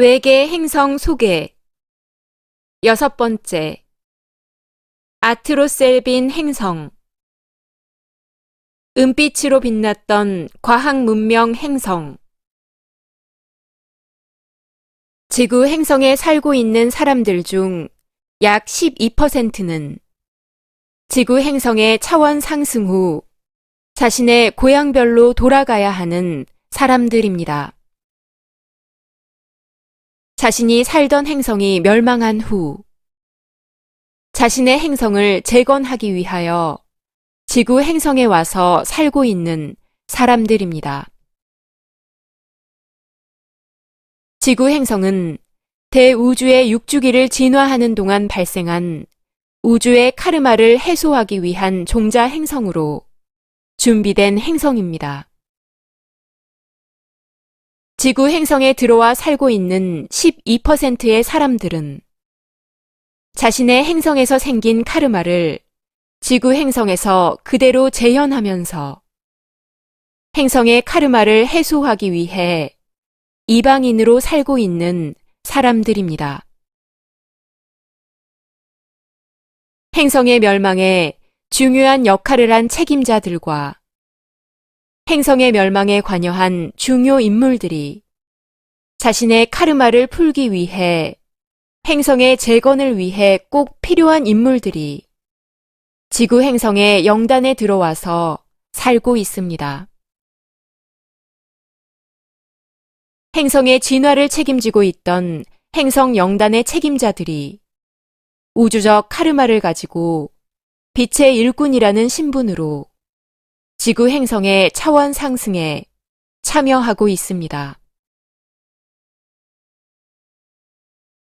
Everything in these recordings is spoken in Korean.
외계 행성 소개. 6번째. 아트로셀빈 행성. 은빛으로 빛났던 과학 문명 행성. 지구 행성에 살고 있는 사람들 중 약 12%는 지구 행성의 차원 상승 후 자신의 고향별로 돌아가야 하는 사람들입니다. 자신이 살던 행성이 멸망한 후 자신의 행성을 재건하기 위하여 지구 행성에 와서 살고 있는 사람들입니다. 지구 행성은 대우주의 6주기를 진화하는 동안 발생한 우주의 카르마를 해소하기 위한 종자 행성으로 준비된 행성입니다. 지구 행성에 들어와 살고 있는 12%의 사람들은 자신의 행성에서 생긴 카르마를 지구 행성에서 그대로 재현하면서 행성의 카르마를 해소하기 위해 이방인으로 살고 있는 사람들입니다. 행성의 멸망에 중요한 역할을 한 책임자들과 행성의 멸망에 관여한 중요 인물들이 자신의 카르마를 풀기 위해 행성의 재건을 위해 꼭 필요한 인물들이 지구 행성의 영단에 들어와서 살고 있습니다. 행성의 진화를 책임지고 있던 행성 영단의 책임자들이 우주적 카르마를 가지고 빛의 일꾼이라는 신분으로 지구 행성의 차원 상승에 참여하고 있습니다.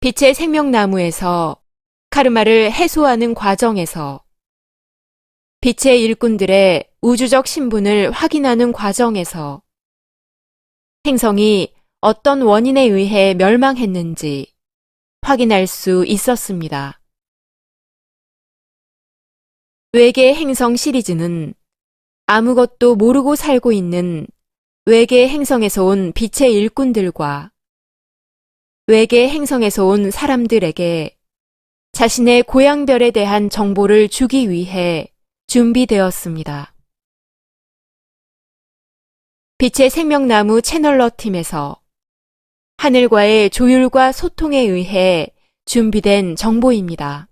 빛의 생명나무에서 카르마를 해소하는 과정에서 빛의 일꾼들의 우주적 신분을 확인하는 과정에서 행성이 어떤 원인에 의해 멸망했는지 확인할 수 있었습니다. 외계 행성 시리즈는 아무것도 모르고 살고 있는 외계 행성에서 온 빛의 일꾼들과 외계 행성에서 온 사람들에게 자신의 고향별에 대한 정보를 주기 위해 준비되었습니다. 빛의 생명나무 채널러 팀에서 하늘과의 조율과 소통에 의해 준비된 정보입니다.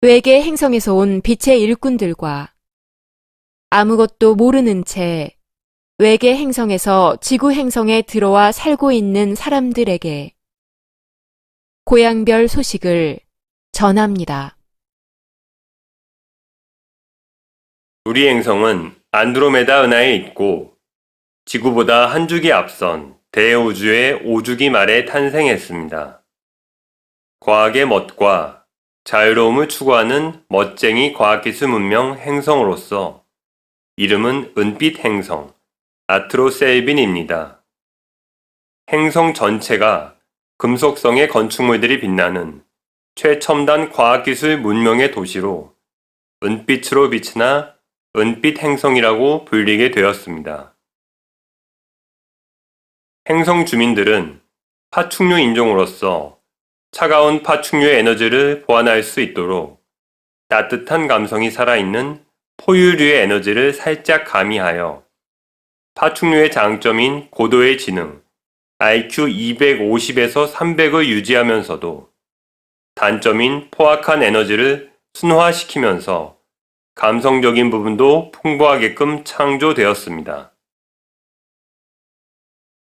외계 행성에서 온 빛의 일꾼들과 아무것도 모르는 채 외계 행성에서 지구 행성에 들어와 살고 있는 사람들에게 고향별 소식을 전합니다. 우리 행성은 안드로메다 은하에 있고 지구보다 한 주기 앞선 대우주의 5주기 말에 탄생했습니다. 과학의 멋과 자유로움을 추구하는 멋쟁이 과학기술 문명 행성으로서 이름은 은빛 행성, 아트로셀빈입니다. 행성 전체가 금속성의 건축물들이 빛나는 최첨단 과학기술 문명의 도시로 은빛으로 빛나 은빛 행성이라고 불리게 되었습니다. 행성 주민들은 파충류 인종으로서 차가운 파충류의 에너지를 보완할 수 있도록 따뜻한 감성이 살아있는 포유류의 에너지를 살짝 가미하여 파충류의 장점인 고도의 지능, IQ 250에서 300을 유지하면서도 단점인 포악한 에너지를 순화시키면서 감성적인 부분도 풍부하게끔 창조되었습니다.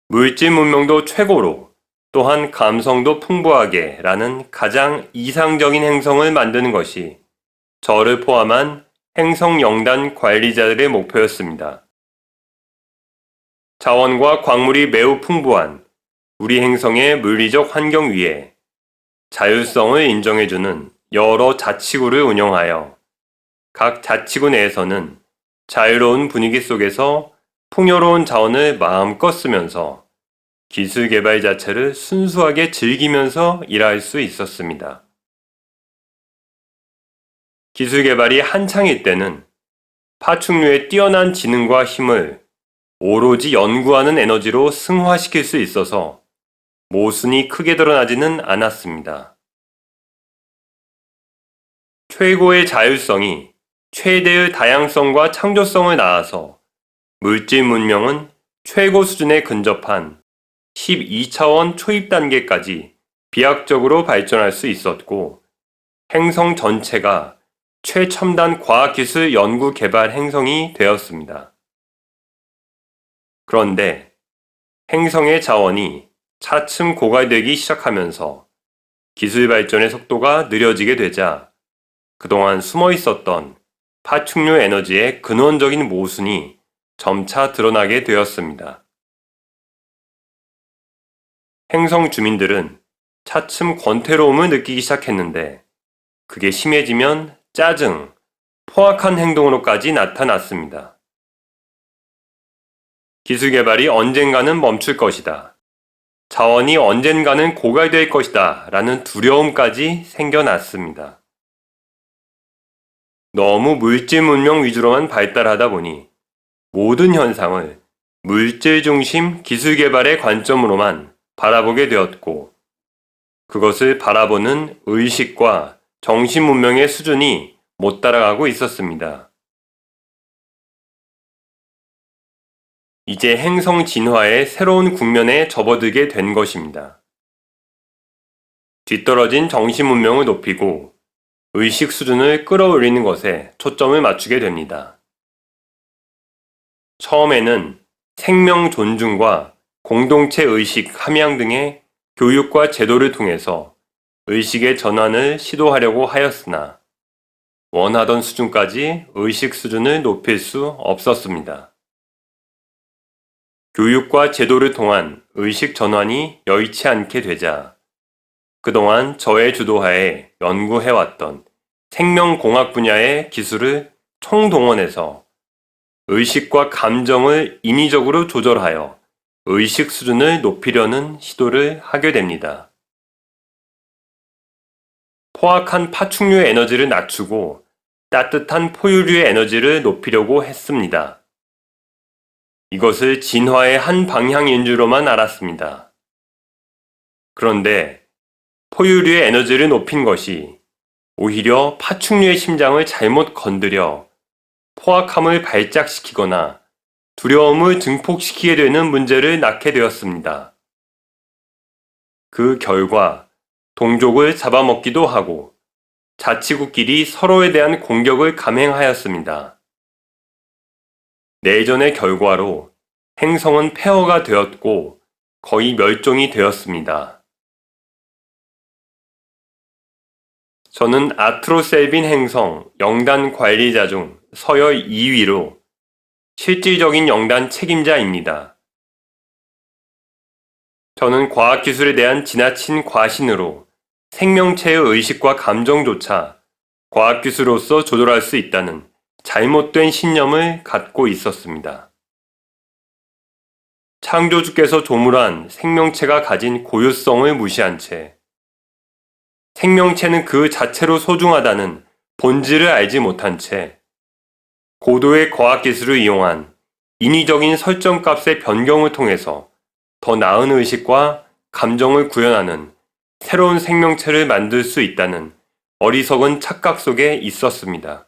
물질 문명도 최고로 또한 감성도 풍부하게 라는 가장 이상적인 행성을 만드는 것이 저를 포함한 행성 영단 관리자들의 목표였습니다. 자원과 광물이 매우 풍부한 우리 행성의 물리적 환경 위에 자율성을 인정해주는 여러 자치구를 운영하여 각 자치구 내에서는 자유로운 분위기 속에서 풍요로운 자원을 마음껏 쓰면서 기술 개발 자체를 순수하게 즐기면서 일할 수 있었습니다. 기술 개발이 한창일 때는 파충류의 뛰어난 지능과 힘을 오로지 연구하는 에너지로 승화시킬 수 있어서 모순이 크게 드러나지는 않았습니다. 최고의 자율성이 최대의 다양성과 창조성을 낳아서 물질 문명은 최고 수준에 근접한 12차원 초입 단계까지 비약적으로 발전할 수 있었고, 행성 전체가 최첨단 과학기술 연구 개발 행성이 되었습니다. 그런데 행성의 자원이 차츰 고갈되기 시작하면서 기술 발전의 속도가 느려지게 되자 그동안 숨어 있었던 파충류 에너지의 근원적인 모순이 점차 드러나게 되었습니다. 행성 주민들은 차츰 권태로움을 느끼기 시작했는데 그게 심해지면 짜증, 포악한 행동으로까지 나타났습니다. 기술 개발이 언젠가는 멈출 것이다. 자원이 언젠가는 고갈될 것이다. 라는 두려움까지 생겨났습니다. 너무 물질 문명 위주로만 발달하다 보니 모든 현상을 물질 중심 기술 개발의 관점으로만 바라보게 되었고, 그것을 바라보는 의식과 정신 문명의 수준이 못 따라가고 있었습니다. 이제 행성 진화의 새로운 국면에 접어들게 된 것입니다. 뒤떨어진 정신 문명을 높이고 의식 수준을 끌어올리는 것에 초점을 맞추게 됩니다. 처음에는 생명 존중과 공동체 의식 함양 등의 교육과 제도를 통해서 의식의 전환을 시도하려고 하였으나 원하던 수준까지 의식 수준을 높일 수 없었습니다. 교육과 제도를 통한 의식 전환이 여의치 않게 되자 그동안 저의 주도하에 연구해왔던 생명공학 분야의 기술을 총동원해서 의식과 감정을 인위적으로 조절하여 의식 수준을 높이려는 시도를 하게 됩니다. 포악한 파충류 에너지를 낮추고 따뜻한 포유류의 에너지를 높이려고 했습니다. 이것을 진화의 한 방향인 줄로만 알았습니다. 그런데 포유류의 에너지를 높인 것이 오히려 파충류의 심장을 잘못 건드려 포악함을 발작시키거나 두려움을 증폭시키게 되는 문제를 낳게 되었습니다. 그 결과 동족을 잡아먹기도 하고 자치국끼리 서로에 대한 공격을 감행하였습니다. 내전의 결과로 행성은 폐허가 되었고 거의 멸종이 되었습니다. 저는 아트로셀빈 행성 영단 관리자 중 서열 2위로 실질적인 영단 책임자입니다. 저는 과학기술에 대한 지나친 과신으로 생명체의 의식과 감정조차 과학기술로서 조절할 수 있다는 잘못된 신념을 갖고 있었습니다. 창조주께서 조물한 생명체가 가진 고유성을 무시한 채 생명체는 그 자체로 소중하다는 본질을 알지 못한 채 고도의 과학기술을 이용한 인위적인 설정값의 변경을 통해서 더 나은 의식과 감정을 구현하는 새로운 생명체를 만들 수 있다는 어리석은 착각 속에 있었습니다.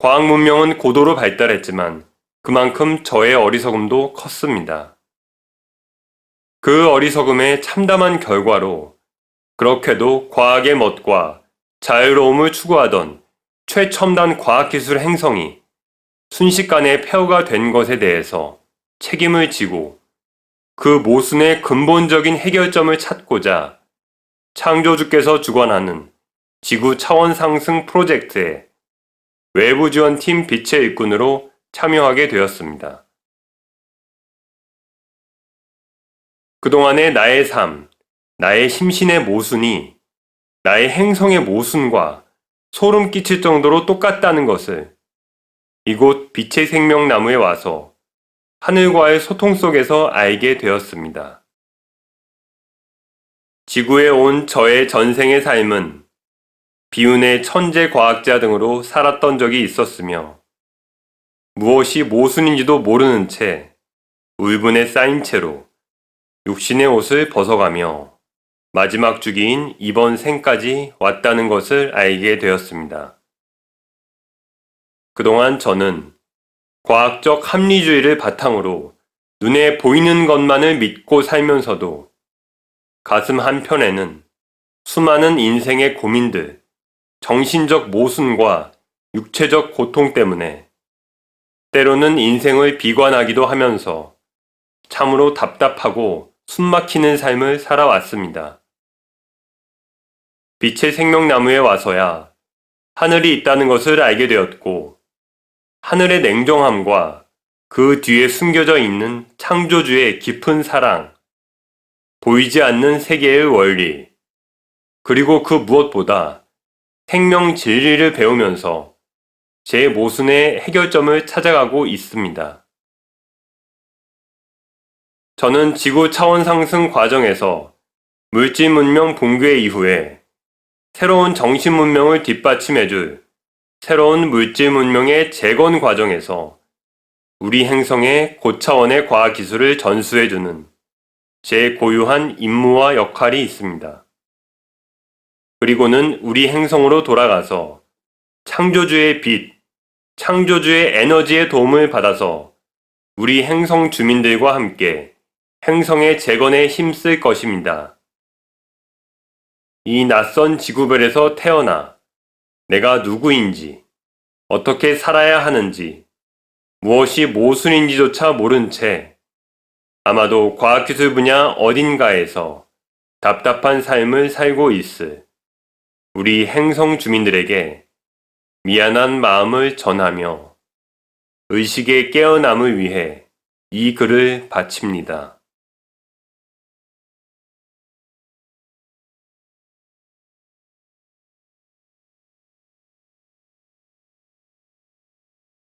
과학 문명은 고도로 발달했지만 그만큼 저의 어리석음도 컸습니다. 그 어리석음의 참담한 결과로 그렇게도 과학의 멋과 자유로움을 추구하던 최첨단 과학기술 행성이 순식간에 폐허가 된 것에 대해서 책임을 지고 그 모순의 근본적인 해결점을 찾고자 창조주께서 주관하는 지구 차원 상승 프로젝트에 외부 지원팀 빛의 일꾼으로 참여하게 되었습니다. 그동안의 나의 삶, 나의 심신의 모순이 나의 행성의 모순과 소름 끼칠 정도로 똑같다는 것을 이곳 빛의 생명나무에 와서 하늘과의 소통 속에서 알게 되었습니다. 지구에 온 저의 전생의 삶은 비운의 천재 과학자 등으로 살았던 적이 있었으며 무엇이 모순인지도 모르는 채 울분에 쌓인 채로 육신의 옷을 벗어가며 마지막 주기인 이번 생까지 왔다는 것을 알게 되었습니다. 그동안 저는 과학적 합리주의를 바탕으로 눈에 보이는 것만을 믿고 살면서도 가슴 한편에는 수많은 인생의 고민들, 정신적 모순과 육체적 고통 때문에 때로는 인생을 비관하기도 하면서 참으로 답답하고 숨막히는 삶을 살아왔습니다. 빛의 생명나무에 와서야 하늘이 있다는 것을 알게 되었고, 하늘의 냉정함과 그 뒤에 숨겨져 있는 창조주의 깊은 사랑, 보이지 않는 세계의 원리, 그리고 그 무엇보다 생명 진리를 배우면서 제 모순의 해결점을 찾아가고 있습니다. 저는 지구 차원 상승 과정에서 물질 문명 붕괴 이후에 새로운 정신 문명을 뒷받침해줄 새로운 물질 문명의 재건 과정에서 우리 행성의 고차원의 과학 기술을 전수해주는 제 고유한 임무와 역할이 있습니다. 그리고는 우리 행성으로 돌아가서 창조주의 빛, 창조주의 에너지의 도움을 받아서 우리 행성 주민들과 함께 행성의 재건에 힘쓸 것입니다. 이 낯선 지구별에서 태어나 내가 누구인지, 어떻게 살아야 하는지, 무엇이 모순인지조차 모른 채 아마도 과학기술 분야 어딘가에서 답답한 삶을 살고 있을 우리 행성 주민들에게 미안한 마음을 전하며 의식의 깨어남을 위해 이 글을 바칩니다.